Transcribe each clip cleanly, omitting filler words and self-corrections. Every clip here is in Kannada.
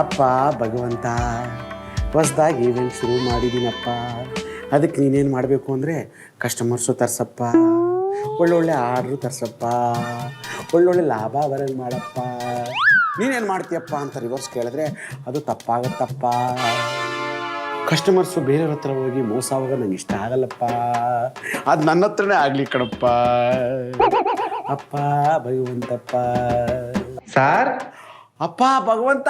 ಅಪ್ಪ ಭಗವಂತ, ಹೊಸ್ದಾಗಿ ಈವೆಂಟ್ ಶುರು ಮಾಡಿದ್ದೀನಪ್ಪ. ಅದಕ್ಕೆ ನೀನೇನು ಮಾಡಬೇಕು ಅಂದರೆ ಕಸ್ಟಮರ್ಸು ತರ್ಸಪ್ಪ, ಒಳ್ಳೊಳ್ಳೆ ಆರ್ಡ್ರು ತರ್ಸಪ್ಪ, ಒಳ್ಳೊಳ್ಳೆ ಲಾಭ ಬರೋದು ಮಾಡಪ್ಪ. ನೀನೇನು ಮಾಡ್ತೀಯಪ್ಪ ಅಂತ ರಿವರ್ಸ್ ಕೇಳಿದ್ರೆ ಅದು ತಪ್ಪಾಗತ್ತಪ್ಪ. ಕಸ್ಟಮರ್ಸು ಬೇರೆಯವ್ರ ಹತ್ರ ಹೋಗಿ ಮೋಸ ಹೋಗೋದು ನಂಗೆ ಇಷ್ಟ ಆಗಲ್ಲಪ್ಪ. ಅದು ನನ್ನ ಹತ್ರನೇ ಆಗಲಿ ಕಣಪ್ಪ. ಅಪ್ಪ ಭಗವಂತಪ್ಪ. ಸಾರ್ ಅಪ್ಪ ಭಗವಂತ,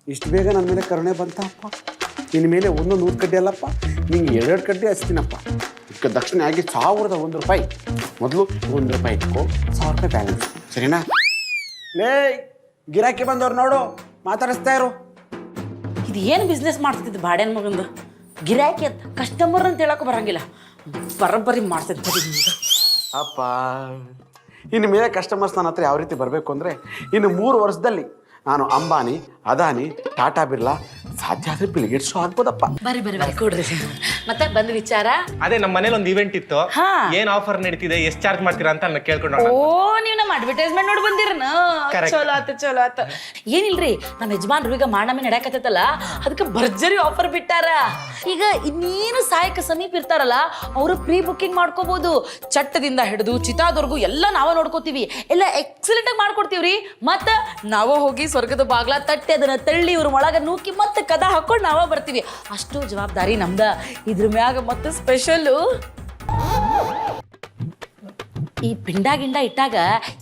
ಇಷ್ಟು ಬೇಗ ನನ್ನ ಮೇಲೆ ಕರುಣೆ ಬಂತಪ್ಪ. ನಿನ್ನ ಮೇಲೆ 100 ಕಡ್ಡಿ ಅಲ್ಲಪ್ಪ, ನಿಂಗೆ 2 ಕಡ್ಡಿ ಹಚ್ತೀನಪ್ಪ. ಇದಕ್ಕೆ ದಕ್ಷಿಣ ಆಗಿ 1,001 ರೂಪಾಯಿ. ಮೊದಲು 1 ರೂಪಾಯಿ ಇಟ್ಕೋ, 1,000 ರೂಪಾಯಿ ಬ್ಯಾಲೆನ್ಸ್, ಸರಿನಾ? ಲೇ ಗಿರಾಕಿ ಬಂದವ್ರು ನೋಡು, ಮಾತಾಡಿಸ್ತಾ ಇರು. ಇದು ಏನು ಬಿಸ್ನೆಸ್ ಮಾಡ್ತಿದ್ದು ಬಾಡ್ಯಾನ ಮಗಂದು? ಗಿರಾಕಿ ಅಂತ ಕಸ್ಟಮರ್ ಅಂತ ಹೇಳಕ್ಕೆ ಬರಂಗಿಲ್ಲ, ಬರೋಬ್ಬರಿ ಮಾಡ್ತಿದ್ದೆ. ಅಪ್ಪ, ಇನ್ನು ಮೇಲೆ ಕಸ್ಟಮರ್ಸ್ ನನ್ನ ಹತ್ರ ಯಾವ ರೀತಿ ಬರಬೇಕು ಅಂದರೆ, ಇನ್ನು 3 ವರ್ಷದಲ್ಲಿ ನಾನು ಅಂಬಾನಿ, ಅದಾನಿ, ಟಾಟಾ ಬಿರ್ಲಾ, ಸಾಧ್ಯ ಆದರೆ ಬಿಲ್ ಗೇಟ್ಸು ಆಗ್ಬೋದಪ್ಪ. ಬರ್ರಿ ಕೊಡ್ರಿ. ಮತ್ತೆ ಬಂದ ವಿಚಾರ? ಅದೇ ನಮ್ಮ ಮನೇಲಿ ಒಂದು ಇವೆಂಟ್ ಇತ್ತು. ಹಾ. ಏನ್ ಆಫರ್ ನಡೀತಿದೆ, ಎಷ್ಟು ಚಾರ್ಜ್ ಮಾಡ್ತೀರಾ ಅಂತ ನಾನು ಕೇಳ್ಕೊಂಡು. ಓ, ನೀವು ನಮ್ಮ ಅಡ್ವರ್ಟೈಸ್ಮೆಂಟ್ ನೋಡಿ ಬಂದಿರನ? ಚಲೋ ಆತ. ಏನಿಲ್ರಿ, ನಮ್ಮ ಯಜಮಾನ್ರು ಈಗ ಮಾಡಮಿ ನಡೆಯಕತ್ತೈತಲ್ಲ, ಅದಕ್ಕೆ ಭರ್ಜರಿ ಆಫರ್ ಬಿಟ್ಟಾರ. ಈಗ ಇನ್ನೇನು ಸಾಯಕ ಸಮೀಪ ಇರ್ತಾರಲ್ಲ, ಅವರು ಪ್ರೀ ಬುಕ್ಕಿಂಗ್ ಮಾಡ್ಕೋಬಹುದು. ಚಟ್ಟದಿಂದ ಹಿಡಿದು ಚಿತಾದವರೆಗೂ ಎಲ್ಲ ನಾವೇ ನೋಡ್ಕೋತೀವಿ, ಎಲ್ಲ ಎಕ್ಸಲೆಂಟ್ ಆಗಿ ಮಾಡ್ಕೊಡ್ತೀವ್ರಿ. ಮತ್ತ ನಾವೇ ಹೋಗಿ ಸ್ವರ್ಗದ ಬಾಗ್ಲ ತಟ್ಟಿ ಅದನ್ನ ತಳ್ಳಿ ಇವ್ರ ಒಳಗ ನೂಕಿ ಮತ್ತೆ ಕದ ಹಾಕೊಂಡು ನಾವೇ ಬರ್ತೀವಿ. ಅಷ್ಟು ಜವಾಬ್ದಾರಿ ನಮ್ದ. ಇದ್ರ ಮ್ಯಾಗ ಮತ್ತೆ ಸ್ಪೆಷಲು ಈ ಪಿಂಡ ಗಿಂಡ ಇಟ್ಟಾಗ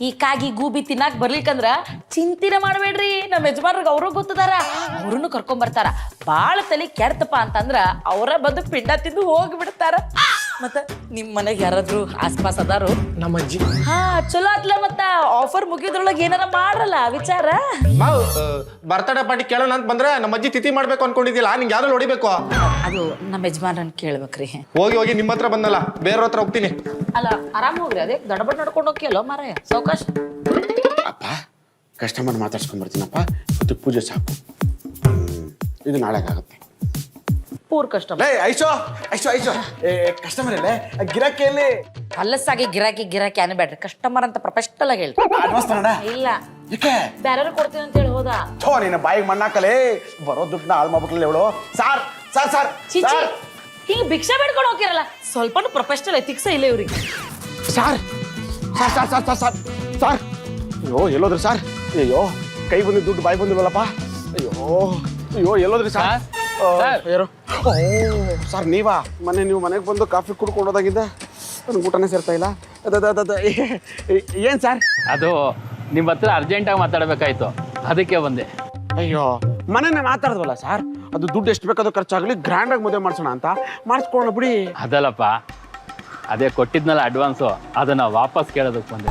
ಈ ಕಾಗಿ ಗೂಬಿ ತಿನ್ನಾಕ ಬರ್ಲಿಕ್ಕಂದ್ರ ಚಿಂತಿನ ಮಾಡಬೇಡ್ರಿ. ನಮ್ಮ ಯಜಮಾನ್ರಿಗೆ ಅವರು ಗೊತ್ತದಾರ, ಅವ್ರನ್ನು ಕರ್ಕೊಂಬರ್ತಾರ. ಭಾಳ ತಲೆ ಕೆಡ್ತಪ್ಪ ಅಂತಂದ್ರ ಅವರ ಬಂದು ಪಿಂಡ ತಿಂದು ಹೋಗ್ಬಿಡ್ತಾರ. ಮತ್ತ ನಿಮ್ಮ ಮನೆಗೆ ಯಾರಾದ್ರು ಆಸ್ಪಾಸ್ ಅದಾರು? ನಮ್ಮ ಅಜ್ಜಿ. ಹಾ, ಚಲೋ ಆತ್ಲ. ಮತ್ತ ಆಫರ್ ಮುಗಿದ್ರೊಳಗೆ ಏನಾರ ಮಾಡ್ರಲ್ಲ ವಿಚಾರ. ಬರ್ತಡೇ ಪಾರ್ಟಿ ಕೇಳೋಣ ಅಂತ ಬಂದ್ರೆ ನಮ್ಮ ಅಜ್ಜಿ ತಿಥಿ ಮಾಡ್ಬೇಕು ಅನ್ಕೊಂಡಿದ್ದಿಲ್ಲ, ನಿಂಗೆ ಯಾರು ಹೊಡಿಬೇಕು? ಅದು ನಮ್ಮ ಯಜಮಾನ್ರನ್ನ ಕೇಳ್ಬೇಕ್ರಿ. ಹೋಗಿ ನಿಮ್ಮ ಹತ್ರ ಬಂದಲ್ಲ, ಬೇರೆಯವ್ರ ಹತ್ರ ಹೋಗ್ತೀನಿ. ಅಲ್ಲ, ಆರಾಮ್ ಹೋಗ್ರಿ. ಅದೇ ದಡಬಡ್ ನಡ್ಕೊಂಡು ಹೋಗ್ಯಲ್ಲೋ ಮಾರಾಯ, ಸಾವಕಾಶ. ಅಪ್ಪ, ಕಸ್ಟಮರ್ ಮಾತಾಡ್ಸ್ಕೊಂಡ್ ಬರ್ತೀನಪ್ಪ. ಇವತ್ತು ಪೂಜೆ ಸಾಕು, ಇದು ನಾಳೆಗಾಗುತ್ತೆ. Poor customer. ಲೇ ಐಶೋ ಐಶೋ ಐಶೋ, ಕಸ್ಟಮರ್ ಇಲ್ಲೇ, ಗಿರಾಕಿಯಲ್ಲಿ ಕಲಸಾಗಿ ಗಿರಾಕಿ ಅನ್ಬೇಡ್ರಿ. ಕಸ್ಟಮರ್ ಅಂತ ಪ್ರೊಫೆಷನಲ್ ಆಗಿ ಹೇಳ್ರಿ. ಅಡ್ವಾನ್ಸ್ ತಗೊಂಡ? ಇಲ್ಲ, ಯಾಕೆ? ಬೇರೆಯವ್ರು ಕೊಡ್ತೀನಿ ಅಂತ ಹೇಳಿ ಹೋದ. ಥೋ, ನಿನ್ನ ಬಾಯಿಗೆ ಮಣ್ಣಾಕಲೇ, ಬರೋ ದುಡ್ಡನ್ನ ಹಾಳು ಮಾಡ್ಬೇಕಲ್ಲ ಇವಳು. ಸಾರ್ ಸಾರ್ ಸಾರ್ ಚಿಚಿ, ಹಿಂಗ ಭಿಕ್ಷಾ ಬೇಡ್ಕೊಂಡು ಹೋಗಿರಲ್ಲ, ಸ್ವಲ್ಪನೂ ಪ್ರೊಫೆಷನಲ್ ಎಥಿಕ್ಸ್ ಇಲ್ಲ ಇವ್ರಿಗೆ. Sir sir sir sir sir sir sir, ಅಯ್ಯೋ ಎಲ್ಲೋದ್ರಿ ಸಾರ್? ಅಯ್ಯೋ, ಕೈ ಬಂದು ದುಡ್ಡು ಬಾಯಿ ಬಂದಿಲ್ವಲ್ಲಪ್ಪ. ಅಯ್ಯೋ ಎಲ್ಲೋದ್ರಿ ಸಾರ್? ಯಾರು? ಓ ಸರ್, ನೀವಾ? ನೀವು ಮನೆಗೆ ಬಂದು ಕಾಫಿ ಕುಡ್ಕೊಂಡು ಹೋದಾಗಿದ್ದ ನನಗೆ ಊಟನೇ ಸೇರ್ತಾ ಇಲ್ಲ. ಏನು ಸರ್? ಅದು ನಿಮ್ಮ ಹತ್ರ ಅರ್ಜೆಂಟಾಗಿ ಮಾತಾಡಬೇಕಾಯ್ತು, ಅದಕ್ಕೆ ಬಂದೆ. ಅಯ್ಯೋ, ಮನೆನೇ ಮಾತಾಡಿದ್ವಲ್ಲ ಸರ್, ಅದು ದುಡ್ಡು ಎಷ್ಟು ಬೇಕಾದ್ರೂ ಖರ್ಚಾಗಲಿ, ಗ್ರ್ಯಾಂಡಾಗಿ ಮದುವೆ ಮಾಡಿಸೋಣ ಅಂತ ಮಾಡಿಸ್ಕೊಳ್ಳೋಣ ಬಿಡಿ. ಅದಲ್ಲಪ್ಪ, ಅದೇ ಕೊಟ್ಟಿದ್ನಲ್ಲ ಅಡ್ವಾನ್ಸು, ಅದನ್ನ ವಾಪಸ್ ಕೇಳೋದಕ್ಕೆ ಬಂದೆ.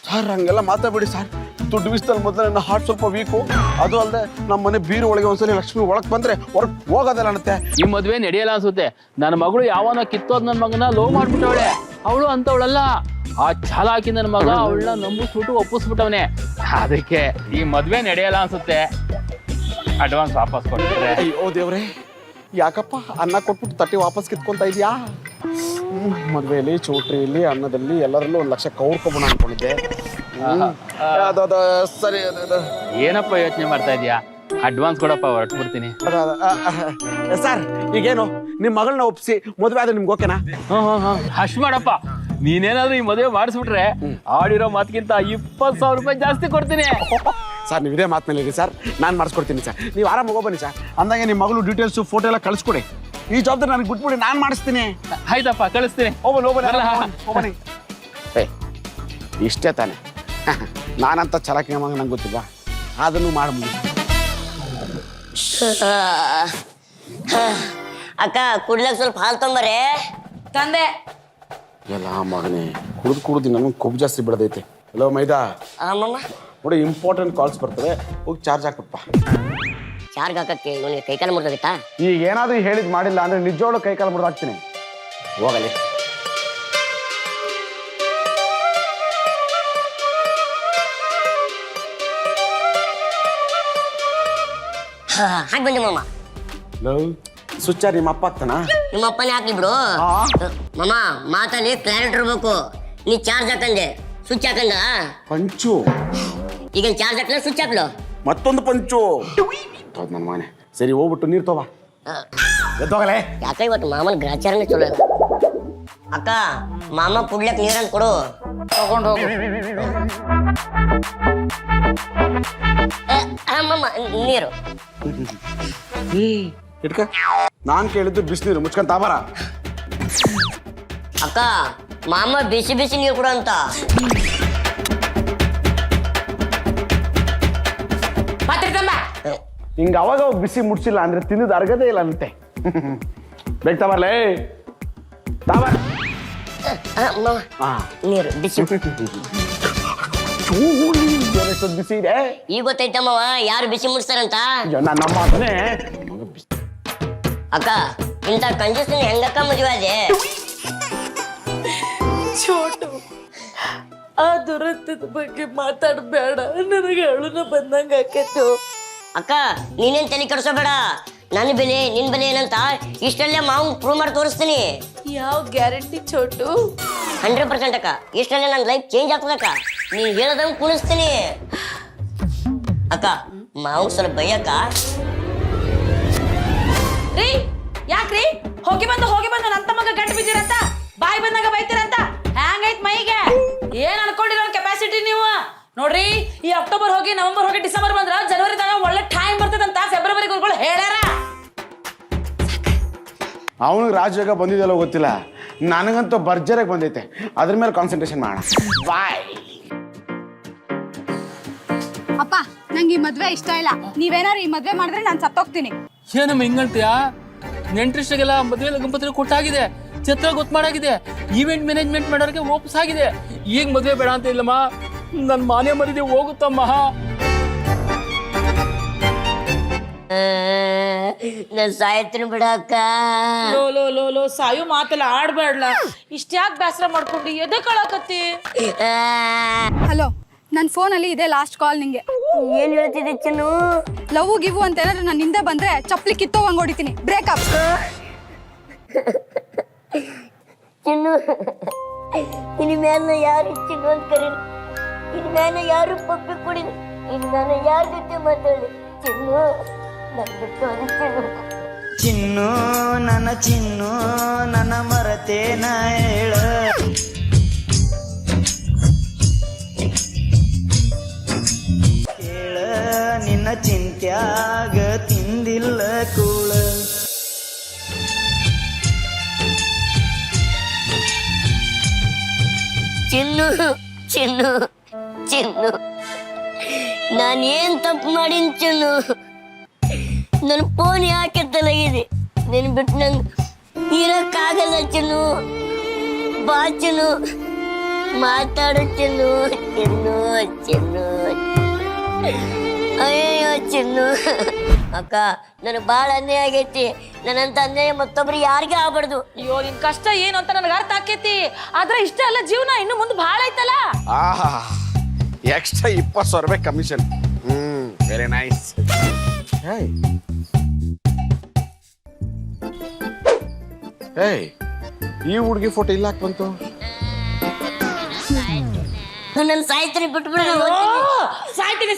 ಸರ್ ಹಂಗೆಲ್ಲ ಮಾತಾಡ್ಬಿಡಿ ಸರ್. ದುಡ್ಡು ವಿಸ್ತಲ್ಲಿ ಮೊದಲು ನನ್ನ ಹಾರ್ಟ್ ಸ್ವಲ್ಪ ವೀಕು. ಅದು ಅಲ್ಲದೆ ನಮ್ಮ ಮನೆ ಬೀರು ಒಳಗೆ ಒಂದ್ಸಲಿ ಲಕ್ಷ್ಮಿ ಒಳಗೆ ಬಂದ್ರೆ ಹೊರಗೆ ಹೋಗೋದಲ್ಲ ಅನ್ನತ್ತೆ. ಈ ಮದುವೆ ನಡೆಯಲ್ಲ ಅನ್ಸುತ್ತೆ. ನನ್ನ ಮಗಳು ಯಾವನ ಕಿತ್ತೋದ್ ನನ್ನ ಮಗನ ಲೋ ಮಾಡ್ಬಿಟ್ಟವಳೆ. ಅವಳು ಅಂತವಳಲ್ಲ, ಆ ಚಾಲಾಕಿ ನನ್ನ ಮಗ ಅವಳನ್ನ ನಂಬಿಸ್ಬಿಟ್ಟು ಒಪ್ಪಿಸ್ಬಿಟ್ಟವನೆ. ಅದಕ್ಕೆ ಈ ಮದುವೆ ನಡೆಯಲ್ಲ ಅನ್ಸುತ್ತೆ. ಅಡ್ವಾನ್ಸ್ ವಾಪಸ್ ಕೊಡ್ತಾರೆ. ಅಯ್ಯೋ ದೇವ್ರೆ, ಯಾಕಪ್ಪ ಅನ್ನ ಕೊಟ್ಬಿಟ್ಟು ತಟ್ಟಿ ವಾಪಸ್ ಕಿತ್ಕೊಂತ ಇದೆಯಾ? ಮದುವೆಯಲ್ಲಿ, ಚೌಟ್ರಿಯಲ್ಲಿ, ಅನ್ನದಲ್ಲಿ ಎಲ್ಲರಲ್ಲೂ 1 ಲಕ್ಷ ಕೌರ್ಕೊಬೋಣ ಅನ್ಕೊಂಡಿದ್ದೆ. ಸರಿ, ಏನಪ್ಪ ಯೋಚನೆ ಮಾಡ್ತಾ ಇದೀಯಾ? ಅಡ್ವಾನ್ಸ್ ಕೊಡಪ್ಪ, ಹೊರಟ್ಬಿಡ್ತೀನಿ. ಸರ್ ಈಗೇನು ನಿಮ್ಮ ಮಗಳನ್ನ ಒಪ್ಸಿ ಮದುವೆ ಆದ್ರೆ ನಿಮ್ಗೆ ಓಕೆನಾ? ಅಷ್ಟು ಮಾಡಪ್ಪ. ನೀನೇನಾದ್ರೂ ಈ ಮದುವೆ ಮಾಡಿಸ್ಬಿಟ್ರೆ ಆಡಿರೋ ಮಾತ್ಗಿಂತ 20,000 ರೂಪಾಯಿ ಜಾಸ್ತಿ ಕೊಡ್ತೀನಿ. ಸರ್ ನೀವು ಇದೇ ಮಾತಿನಲ್ಲಿ ಇರಿ ಸರ್, ನಾನು ಮಾಡಿಸ್ಕೊಡ್ತೀನಿ ಸರ್. ನೀವು ಆರಾಮ ಹೋಗ್ಬನ್ನಿ ಸರ್. ಅಂದಾಗೆ ನಿಮ್ಮ ಮಗಳು ಡೀಟೇಲ್ಸು ಫೋಟೋ ಎಲ್ಲ ಕಳಿಸ್ಕೊಡಿ. ಈ ಜವಾಬ್ದಾರಿ ನನಗೆ ಬಿಟ್ಬಿಡಿ, ನಾನು ಮಾಡಿಸ್ತೀನಿ. ಆಯ್ತಪ್ಪ, ಕಳಿಸ್ತೀನಿ. ಹೋಗ್ಬನ್ನಿ. ಇಷ್ಟೇ ತಾನೆ, ನಾನಂತ ಚಾಲಾಕಿ ನಂಗೆ ಗೊತ್ತಿಲ್ವಾ? ಅದನ್ನು ಮಾಡಿ. ಅಕ್ಕ ಕುಡ್ಲಕ್ ಸ್ವಲ್ಪ ಹಾಲು ತೊಂಬರೇ. ತಂದೆ. ಎಲ್ಲ ಮಗನೇ ಕುಡಿದು ನನಗೆ ಕೊಬ್ಬು ಜಾಸ್ತಿ ಬಿಡದೈತೆ. ಹಲೋ ಮೈದಾ. ಅಮ್ಮಮ್ಮ ನೋಡಿ, ಇಂಪಾರ್ಟೆಂಟ್ ಕಾಲ್ಸ್ ಬರ್ತವೆ, ಹೋಗಿ ಚಾರ್ಜ್ ಹಾಕಪ್ಪ. ಚಾರ್ಜ್ ಹಾಕಕ್ಕೆ ಇವನಿಗೆ ಕೈಕಾಲು ಮುರಿದಾಗಿತ್ತಾ? ಈಗ ಏನಾದರೂ ಹೇಳಿದ್ ಮಾಡಿಲ್ಲ ಅಂದ್ರೆ ನಿಜವಾಗ್ಲೂ ಕೈಕಾಲು ಮುರಿದಾಕ್ತೀನಿ. ಹೋಗಲಿ. ಹಾಗೆ ಬಂದೆ ಮಾಮ. ಸ್ವಿಚ್ ನಿಮ್ಮ ಅಪ್ಪ ಆಗ್ತಾನ? ನಿಮ್ಮ ಅಪ್ಪನೇ ಹಾಕ್ಲಿ ಬಿಡು ಮಾಮ ಮಾತಲ್ಲಿ ಕ್ಲಾರಿಟಿ ಇರ್ಬೇಕು. ನೀ ಚಾರ್ಜ್ ಹಾಕಂದೆ ಸ್ವಿಚ್ ಹಾಕಂದ ಪಂಚು ಈಗ ಚಾರ್ಜ್ ಹಾಕ್ಲ ಸ್ವಿಚ್ ಹಾಕ್ಲು ಮತ್ತೊಂದು ಪಂಚು ನನ್ನ ಮನೆ. ಸರಿ ಹೋಗ್ಬಿಟ್ಟು ನೀರು ತಗೋ ಎದ್ದೋಗಲೇ. ಯಾಕ ಇವತ್ತು ಮಾಮನ ಗ್ರಾಚಾರನೇ ಚಲೋ ಇಲ್ಲ. ಅಕ್ಕ ಮಾಮ ಕುಡ್ಲಕ್ ನೀರನ್ನು ಕೊಡು. ತಗೊಂಡು ಹೋಗು. ಮಾಮ ನೀರು ಇಟ್ಕ. ನಾನ್ ಕೇಳಿದ್ದು ಬಿಸಿನೀರು ಮುಚ್ಕೊಂಡ್ ತಾಬಾರ. ಅಕ್ಕ ಮಾಮ ಬಿಸಿ ಬಿಸಿ ನೀರು ಕೊಡು ಅಂತ. ಹಿಂಗ ಅವಾಗ ಬಿಸಿ ಮುಡ್ಸಿಲ್ಲ ಅಂದ್ರೆ ತಿಂದಿದ್ದು ಅರ್ಗದೇ ಇಲ್ಲ ಅಂತೆ. ಬೇಗ ತಾಬರ್ಲೇ ತಾಬಾರ. ನೀರು ಬಿಸಿ ಬಿಸಿ ಇದೆ. ಈಗ ಗೊತ್ತೈತಮ್ಮವ ಯಾರು ಬಿಸಿ ಮುಡ್ಸ್ತಾರಂತ. ನಮ್ಮ ಅದನ್ನೇ ಅಕ್ಕ ಇಂಥ ಕಂಜೂಸ್ನ ಹೆಂಗಕ್ಕ ಮದುವೆ ಅದೇ. ಚೋಟು ಆ ದುರಂತದ ಬಗ್ಗೆ ಮಾತಾಡಬೇಡ, ನನಗೆ ಅಳುನ ಬಂದಂಗ ಆಕೈತು. ಅಕ್ಕ ನೀನೇನ್ ತಲೆ ಕೆಡಿಸೋಬೇಡ. ನನ್ನ ಬೆಲೆ ನಿನ್ ಬೆಲೆ ಏನಂತ ಇಷ್ಟಲ್ಲೇ ಮಾವು ಪ್ರೂವ್ ಮಾಡಿ ತೋರಿಸ್ತೀನಿ. ಯಾವ ಗ್ಯಾರಂಟಿ ಚೋಟು? 100% ಅಕ್ಕ. ಇಷ್ಟಲ್ಲೇ ನನ್ನ ಲೈಫ್ ಚೇಂಜ್ ಆಗ್ತದಕ್ಕ. ನೀನ್ ಹೇಳದಂಗ್ ಕುಣಿಸ್ತೀನಿ ಅಕ್ಕ. ಮಾವು ಸ್ವಲ್ಪ ಬೈಯಕ್ಕ. ರೀ ಯಾಕ್ರಿ ಹೋಗಿ ಬಂದು ನನ್ನ ತಮ್ಮಗ ಗಂಟು ಬಿದ್ದೀರಂತ ಬಾಯಿ ಬಂದಾಗ ಬೈತೀರಂತ ಹ್ಯಾಂಗೈತ್ ಮೈಗೆ? ಏನ್ ಅನ್ಕೊಂಡಿರೋ ಕೆಪಾಸಿಟಿ ನೀವು? ನೋಡ್ರಿ, ಈ ಅಕ್ಟೋಬರ್ ಹೋಗಿ ನವೆಂಬರ್ ಹೋಗಿ ಡಿಸೆಂಬರ್ ಬಂದ್ರ ಜನವರಿ ತನಕ ಒಳ್ಳೆ ಟೈಮ್ ಬರ್ತದಂತ ಫೆಬ್ರವರಿ ಗುರುಗಳು ಹೇಳ್ಯಾರ. ಅವನಿಗೆ ರಾಜಯೋಗ ಬಂದಿದೆಲ್ಲ ಗೊತ್ತಿಲ್ಲ, ನನಗಂತೂ ಭರ್ಜರಿಯಾಗಿ ಬಂದೈತೆ. ಅದ್ರ ಮೇಲೆ ಕಾನ್ಸಂಟ್ರೇಷನ್ ಮಾಡೋಣ. ಬಾಯ್. ಅಪ್ಪ ನಂಗೆ ಈ ಮದ್ವೆ ಇಷ್ಟ ಇಲ್ಲ. ನೀವೇನಾರು ಈ ಮದ್ವೆ ಮಾಡಿದ್ರೆ ನಾನು ಸತ್ತೋಗ್ತೀನಿ. ಏನಮ್ಮ ಹಿಂಗಂತೀಯಾ? ನೆಂಟ್ರಿಷ್ಟಿಗೆಲ್ಲ ಮದುವೆ ಗಂಪತ್ರಿ ಕೊಟ್ಟಾಗಿದೆ, ಚಿತ್ರ ಗೊತ್ತು ಮಾಡಾಗಿದೆ, ಈವೆಂಟ್ ಮ್ಯಾನೇಜ್ಮೆಂಟ್ ಮಾಡೋರಿಗೆ ವಾಪಸ್ ಆಗಿದೆ. ಈಗ ಮದುವೆ ಬೇಡ ಅಂತ ಇಲ್ಲಮ್ಮ, ನನ್ನ ಮಾನೆ ಮರಿದೆ ಹೋಗುತ್ತಮ್ಮ. ನಾನು ಸಾಯ್ತೀನಿ ಬಿಡ ಅಕ್ಕ. ಲೋ ಲೋ ಲೋ ಲೋ ಸಾಯು ಮಾತೆಲ್ಲ ಆಡ್ಬೇಡ್ಲ. ಇಷ್ಟ್ಯಾಕ್ ಬೇಸರ ಮಾಡ್ಕೊಂಡು ಎದೆ ಕಳಕತ್ತಿ? ಹಲೋ, ನನ್ನ ಫೋನಲ್ಲಿ ಇದೆ ಲಾಸ್ಟ್ ಕಾಲ್ ನಿಂಗೆ. ಏನ್ ಹೇಳ್ತಿದ್ದೆ ಚಿನ್ನು? ಲವ್ ಗಿವು ಅಂತ ಏನಾದ್ರು ನಾನು ಹಿಂದೆ ಬಂದ್ರೆ ಚಪ್ಪಲಿ ಕಿತ್ತೋಗಂಗ್ ಹೊಡಿತೀನಿ. ಬ್ರೇಕಪ್. ಚಿನ್ನು ಇನ್ ಮೇಲೆ ಯಾರು ಚಿನ್ನು ಅಂತ ಕರೀರಿ. ಇನ್ ಮೇಲೆ ಯಾರು ಪಪ್ಪಿ ಕುಡಿದು ಇನ್ ನಾನು ಯಾರ ಜೊತೆ ಮಾತಾಡಿ ಚಿನ್ನು ನನ್ನ ಬಿಟ್ಟು ಚಿನ್ನು. ಚಿನ್ನು ನನ್ನ ಚಿನ್ನು ನನ್ನ ಮರತೇನ ಹೇಳ. ಕೇಳ ನಿನ್ನ ಚಿಂತ್ಯಾಗ ತಿಂದಿಲ್ಲ ಕೂಳ. ಚಿನ್ನು ಚಿನ್ನು ಚಿನ್ನು ನಾನೇನ್ ತಪ್ಪು ಮಾಡೀನಿ ಚಿನ್ನು? ನನ್ನ ಫೋನ್ ಯಾಕೆ ತಲಗಿದೆ? ನೀನು ಬಿಟ್ಟು ನಂಗೆ ಇರಕ್ಕಾಗಲ್ಲ ಚಿನ್ನು. ಬಾ ಚಿನ್ನು, ಮಾತಾಡು ಚಿನ್ನು. ಚಿನ್ನು ಚಿನ್ನು ಅಯ್ಯೋ ಚಿನ್ನು. ಅಕ್ಕ ನನಗೆ ಭಾಳ ಅನ್ಯಾಯ ಆಗೈತಿ. ನನ್ನಂತ ಅನ್ಯಾಯ ಮತ್ತೊಬ್ರಿಗೆ ಯಾರಿಗೆ ಆಗ್ಬಾರ್ದು. ಅಯ್ಯೋ ನಿನ್ ಕಷ್ಟ ಏನು ಅಂತ ನನಗೆ ಅರ್ಥ ಆಕೈತಿ. ಆದ್ರೆ ಇಷ್ಟ ಅಲ್ಲ ಜೀವನ, ಇನ್ನು ಮುಂದೆ ಭಾಳ ಐತಲ್ಲ. ಆಹಾ, ಎಕ್ಸ್ಟ್ರಾ 20,000 ರೂಪಾಯಿ ಕಮಿಷನ್. Very nice. ಈ ಹುಡುಗಿ ಫೋಟೋ ಇಲ್ಲ ಹಾಕ್ ಬಂತು. ನನ್ನ ಸಾಯ್ತೀನಿ ಬಿಟ್ಬಿಡ.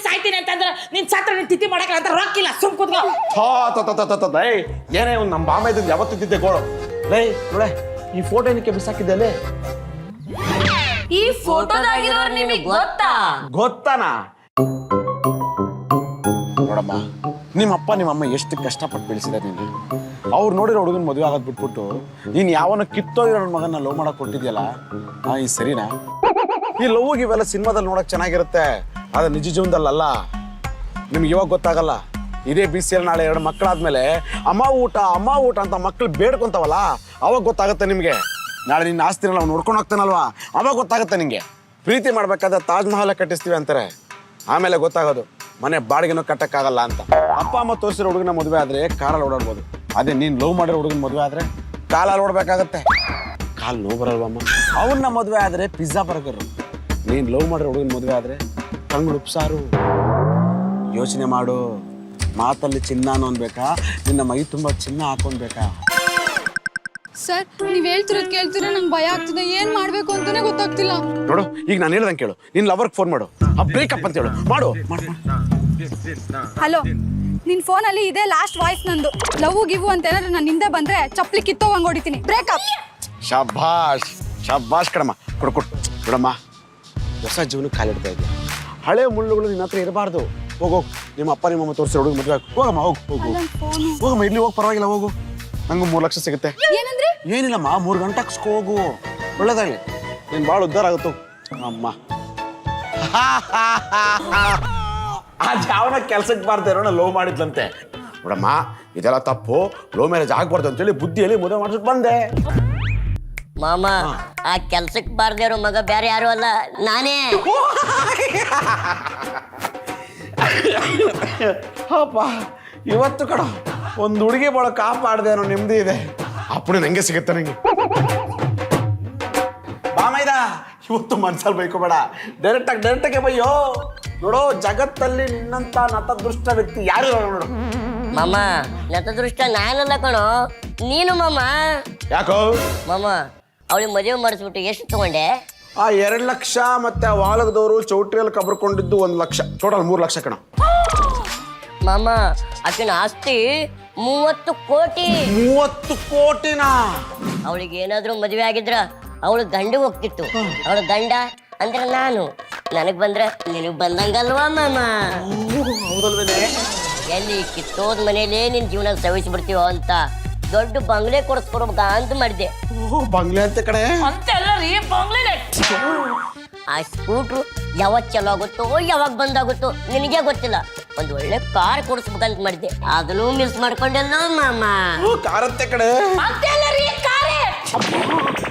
ಸಾಯ್ತೀನಿ ಅಂತಂದ್ರ ನಿನ್ ಸತ್ರ ನಿನ್ ತಿಥಿ ಮಾಡಕ್ಕೆ ಅಂತ ರೊಕ್ಕಿಲ್ಲ. ಸುಮ್ ಕೂತ್ಕೋ. ಏನೇ ನಮ್ಮ ಬಾಮ ಇದ್ದಿದ್ದು ಯಾವತ್ತಿದ್ದೆ ಗೋಳು. ಲೇ ನೋಡೆ, ಈ ಫೋಟೋ ಏನಕ್ಕೆ ಬಿಸಾಕಿದ್ದೆ? ಈ ಫೋಟೋದಾಗಿರೋರು ನಿಮಗೆ ಗೊತ್ತಾ? ಗೊತ್ತಾನಾ? ನೋಡಮ್ಮ, ನಿಮ್ಮಪ್ಪ ನಿಮ್ಮಮ್ಮ ಎಷ್ಟು ಕಷ್ಟಪಟ್ಟು ಬೆಳೆಸಿದಾರೆ ನೀನು. ಅವ್ರು ನೋಡಿರೋ ಹುಡುಗನ ಮದುವೆ ಆಗೋದು ಬಿಟ್ಬಿಟ್ಟು ನೀನು ಯಾವನ ಕಿತ್ತೋಗಿರೋ ನನ್ನ ಮಗನ ಲವ್ ಮಾಡಕ್ ಕೊಟ್ಟಿದ್ಯಲ್ಲ, ಈ ಸರಿನಾ? ಈ ಲವ್ ಇವೆಲ್ಲ ಸಿನಿಮಾದಲ್ಲಿ ನೋಡಕ್ ಚೆನ್ನಾಗಿರುತ್ತೆ, ಆದ್ರೆ ನಿಜ ಜೀವನದಲ್ಲ. ನಿಮ್ಗೆ ಇವಾಗ ಗೊತ್ತಾಗಲ್ಲ. ಇದೇ BCL ನಾಳೆ 2 ಮಕ್ಕಳಾದ್ಮೇಲೆ ಅಮ್ಮ ಊಟ ಅಂತ ಮಕ್ಕಳು ಬೇಡ್ಕೊಂತಾವಲ್ಲ, ಅವಾಗ ಗೊತ್ತಾಗುತ್ತೆ ನಿಮಗೆ. ನಾಳೆ ನಿನ್ನ ಆಸ್ತಿನ ನಾವು ನೋಡ್ಕೊಂಡು ಹೋಗ್ತಾನಲ್ವಾ, ಅವಾಗ ಗೊತ್ತಾಗುತ್ತೆ ನಿಂಗೆ. ಪ್ರೀತಿ ಮಾಡ್ಬೇಕಾದ್ರೆ ತಾಜ್ ಮಹಲ್ ಕಟ್ಟಿಸ್ತೀವಿ ಅಂತಾರೆ, ಆಮೇಲೆ ಗೊತ್ತಾಗೋದು ಮನೆ ಬಾಡಿಗೆನೂ ಕಟ್ಟಕ್ಕಾಗಲ್ಲ ಅಂತ. ಅಪ್ಪ ಅಮ್ಮ ತೋರಿಸಿರೋ ಹುಡುಗನ ಮದುವೆ ಆದ್ರೆ ಕಾರಲ್ಲಿ ಓಡಾಡ್ಬೋದು, ಅದೇ ನೀನು ಲವ್ ಮಾಡಿರೋ ಹುಡುಗನ ಮದುವೆ ಆದ್ರೆ ಕಾಲಲ್ಲಿ ಓಡಬೇಕಾಗತ್ತೆ. ಕಾಲು ನೋವು ಬರಲ್ವಮ್ಮ? ಅವನ್ನ ಮದುವೆ ಆದ್ರೆ ಪಿಜ್ಜಾ ಬರ್ಗರು, ನೀನು ಲವ್ ಮಾಡಿರೋ ಹುಡುಗನ ಮದುವೆ ಆದ್ರೆ ತಂಗಳು ಉಪ್ಸಾರು. ಯೋಚನೆ ಮಾಡು, ಮಾತಲ್ಲಿ ಚಿನ್ನ ಅನ್ಬೇಕಾ, ನಿನ್ನ ಮೈ ತುಂಬ ಚಿನ್ನ ಹಾಕೊಂಡ್ಬೇಕಾ? ಸರ್ ನೀವ್ ಹೇಳ್ತಿರೋದ್ ಕೇಳ್ತಿರೋ ನಂಗೆ ಭಯ ಆಗ್ತಿದೆ, ಏನ್ ಮಾಡ್ಬೇಕು ಅಂತಾನೆ ಗೊತ್ತಾಗ್ತಿಲ್ಲ. ನೋಡು, ಈಗ ನಾನು ಹೇಳ್ದಂಗೆ ಕೇಳು, ನಿನ್ ಲವರ್ಗೆ ಫೋನ್ ಮಾಡು, ಬ್ರೇಕಪ್ ಅಂತ ಹೇಳು. ಮಾಡು. ಹಲೋ, ನಿನ್ ಫೋನಲ್ಲಿ ಇದೇ ಲಾಸ್ಟ್ ವಾಯ್ಸ್ ನಂದು. ಲವ್ ಗಿವು ಅಂತ ಏನಾದ್ರು ನನ್ನ ಹಿಂದೆ ಬಂದ್ರೆ ಚಪ್ಲಿ ಕಿತ್ತೋಗಂಗ್ ಹೊಡಿತೀನಿ. ಬ್ರೇಕಪ್. ಶಬ್ಬಾಷ್ ಶಬ್ಬಾಷ್ ಕಣಮ್ಮ. ಕೊಡು ಬಿಡಮ್ಮ, ಹೊಸ ಜೀವನಕ್ಕೆ ಕಾಲಿಡ್ತಾ ಇದ್ದೆ. ಹಳೆ ಮುಳ್ಳುಗಳು ನಿನ್ನ ಹತ್ರ ಇರಬಾರ್ದು. ಹೋಗು, ನಿಮ್ಮ ಅಪ್ಪ ನಿಮ್ಮಮ್ಮ ತೋರಿಸಿ ಹುಡುಗ ಮದುವೆ ಹೋಗಮ್ಮ. ಹೋಗಮ್ಮ, ಇಲ್ಲಿ ಹೋಗಿ ಪರವಾಗಿಲ್ಲ, ಹೋಗು. ನಂಗೂ 3 ಲಕ್ಷ ಸಿಗುತ್ತೆ. ಏನಂದ್ರೆ? ಏನಿಲ್ಲಮ್ಮ, 3 ಗಂಟೆಗೆ ಹೋಗು, ಒಳ್ಳೇದಾಗಲಿ, ನೀನು ಭಾಳ ಉದ್ಧಾರ ಆಗುತ್ತೋ ಅಮ್ಮ. ಆ ಜಾವನ ಕೆಲ್ಸಕ್ಕೆ ಬಾರ್ದೇ ಇರೋಣ ಲವ್ ಮಾಡಿದ್ಲಂತೆ. ನೋಡಮ್ಮ, ಇದೆಲ್ಲ ತಪ್ಪು, ಲವ್ ಮ್ಯಾರೇಜ್ ಆಗ್ಬಾರ್ದು ಅಂತೇಳಿ ಬುದ್ಧಿಯಲ್ಲಿ ಮದುವೆ ಮಾಡಿಸ್ಬಿಟ್ಟು ಬಂದೆ. ಮಾಮ, ಆ ಕೆಲ್ಸಕ್ಕೆ ಬಾರ್ದೇ ಇರೋ ಮಗ ಬೇರೆ ಯಾರು ಅಲ್ಲ, ನಾನೇ. ಅಪ್ಪ, ಇವತ್ತು ಕಣ ಒಂದು ಹುಡುಗಿ ಬಾಳ ಕಾಪಾಡ್ದೆ ಅನ್ನೋ ನೆಮ್ಮದಿ ಇದೆ. ಅಪ್ಪಣೆ ನಂಗೆ ಸಿಗುತ್ತೆ. ನಂಗೆ ಬಾಮೈದ, ಇವತ್ತು ಮನ್ಸಲ್ಲಿ ಬೈಕೋಬೇಡ, ಡೈರೆಕ್ಟಾಗಿ ಬೈಯೋ. ನೋಡೋ, ಜಗತ್ತಲ್ಲಿ ನಿನ್ನಂತ ನತದೃಷ್ಟ ವ್ಯಕ್ತಿ ಯಾರು ಇರೋಲ್ಲ ನೋಡು. ಮಾಮ, ನತದೃಷ್ಟ ನಾನಲ್ಲ ಕಣೋ, ನೀನು ಮಾಮ. ಯಾಕೋ ಮಾಮ, ಅವಳಿಗೆ ಮದುವೆ ಮಾಡಿಸ್ಬಿಟ್ಟು ಎಷ್ಟು ತಗೊಂಡೆ? ಆ 2 ಲಕ್ಷ ಮತ್ತೆ ಆ ವಾಲಗದವರು ಚೌಟ್ರಿಯಲ್ಲಿ ಕಬ್ರಕೊಂಡಿದ್ದು 1 ಲಕ್ಷ, ಟೋಟಲ್ 3 ಲಕ್ಷ ಕಣ. ಮಾಮ, ಆಕಿನ ಆಸ್ತಿ 30 ಕೋಟಿ. 30 ಕೋಟಿನಾ? ಅವಳಿಗೆ ಏನಾದ್ರೂ ಮದುವೆ ಆಗಿದ್ರ ಅವಳು ಗಂಡ ಹೋಗ್ತಿತ್ತು. ಅವಳ ಗಂಡ ಅಂದ್ರೆ ನಾನು, ನನಗ್ ಬಂದ್ರ ನಿನಗ್ ಬಂದಂಗಲ್ವಾ ಮಾಮ? ಎಲ್ಲಿ ಕಿತ್ತೋದ್ ಮನೇಲಿ ನಿನ್ ಜೀವನ ಸವಿಸ್ಬಿಡ್ತೀವೋ ಅಂತ ದೊಡ್ಡ ಬಂಗ್ಲೆ ಕೊಡಿಸ್ಕೊಡ್ಬೇಕ ಅಂತ ಮಾಡಿದೆ. ಬಂಗ್ಲೆ ಅಂತ ಕಡೆ ಅಂತೆಲ್ಲ ರೀ ಬಂಗ್ಲೆ. ಆ ಸ್ಕೂಟ್ರು ಯಾವಾಗ ಚಲೋ ಆಗುತ್ತೋ ಯಾವಾಗ ಬಂದಾಗುತ್ತೋ ನಿನಗೆ ಗೊತ್ತಿಲ್ಲ. ಒಂದ್ ಒಳ್ಳೆ ಕಾರ್ ಕೊಡಿಸ್ಬೇಕಂತ ಮಾಡಿದ್ದೆ, ಅದನ್ನೂ ಮಿಸ್ ಮಾಡ್ಕೊಂಡೆಲ್ಲ ಮಾಮ. ಕಾರತ್ತೆ ಕಡೆ ಅಂತೆಲ್ಲ ರೀ ಕಾರೇ.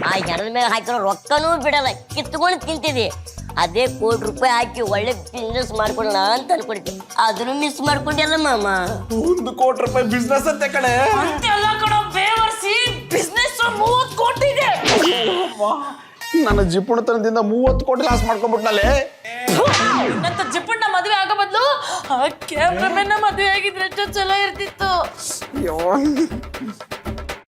ಆ ಹೆಣದ ಮೇಲೆ ಹಾಕಿರೋ ರೊಕ್ಕನೂ ಬಿಡಲ್ಲ, ಕಿತ್ಕೊಂಡು ತಿಂತಿದ್ದೆ. ಅದೇ ₹1,00,00,000 ಹಾಕಿ ಒಳ್ಳೆ ಬಿಸ್ನೆಸ್ ಮಾಡ್ಕೊಳ್ಳೋಣ ಅಂತ ಅನ್ಕೊಂಡಿದ್ದೆ, ಅದನ್ನು ಮಿಸ್ ಮಾಡ್ಕೊಂಡೆಲ್ಲ ಮಾಮ. ₹1,00,00,000 ಬಿಸ್ನೆಸ್ ಅಂತೆ ಕಡೆ. ಅಂತೆಲ್ಲ ಕಡೆ ಬೇವರ್ಸಿ ಬಿಸ್ನೆಸ್ 30 ಕೋಟಿ ಇದೆ. ನನ್ನ ಜಿಪುಣತನದಿಂದ 30 ಕೋಟಿ ಲಾಸ್ ಮಾಡ್ಕೊಂಡ್ಬಿಟ್ನಲ್ಲೇ. ನನ್ನಂತ ಜಿಪ್ಪಣ್ಣ ಮದುವೆ ಆಗೋ ಬದಲು ಆ ಕ್ಯಾಮ್ರಾಮನ್ ಮದುವೆ ಆಗಿದ್ರೆ ಎಷ್ಟು ಚಲೋ ಇರ್ತಿತ್ತು. ಅಯ್ಯೋ,